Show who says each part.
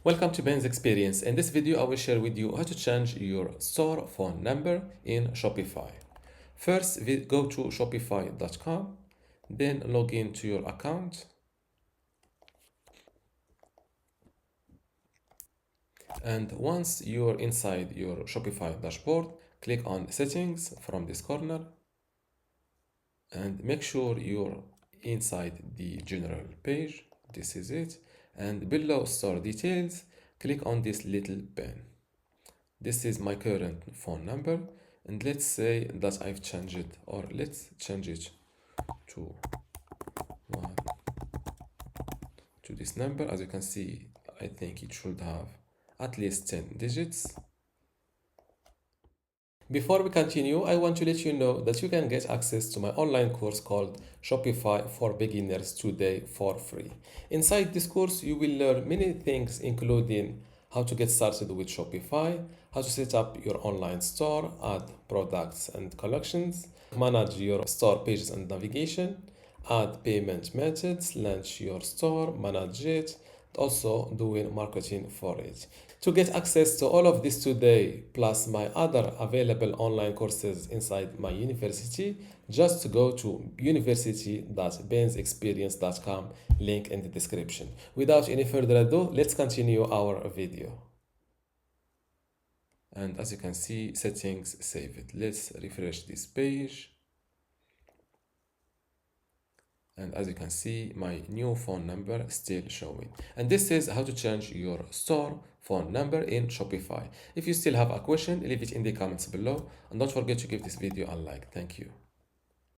Speaker 1: Welcome to Ben's Experience. In this video, I will share with you how to change your store phone number in Shopify. First, go to shopify.com, then log in to your account. And once you're inside your Shopify dashboard, click on Settings from this corner and make sure you're inside the general page. This is it. And below store details, click on this little pen. This is my current phone number, and let's say that I've changed it, or let's change it to one to this number. As you can see, I think it should have at least 10 digits. Before we continue, I want to let you know that you can get access to my online course called Shopify for Beginners today for free. Inside this course, you will learn many things, including how to get started with Shopify, how to set up your online store, add products and collections, manage your store pages and navigation, add payment methods, launch your store, manage it, also doing marketing for it. To get access to all of this today, plus my other available online courses inside my university, just go to university.bensexperience.com, link in the description. Without any further ado, let's continue our video. And as you can see, settings saved. Let's refresh this page. And as you can see, my new phone number still showing. And this is how to change your store phone number in Shopify. If you still have a question, leave it in the comments below. And don't forget to give this video a like. Thank you.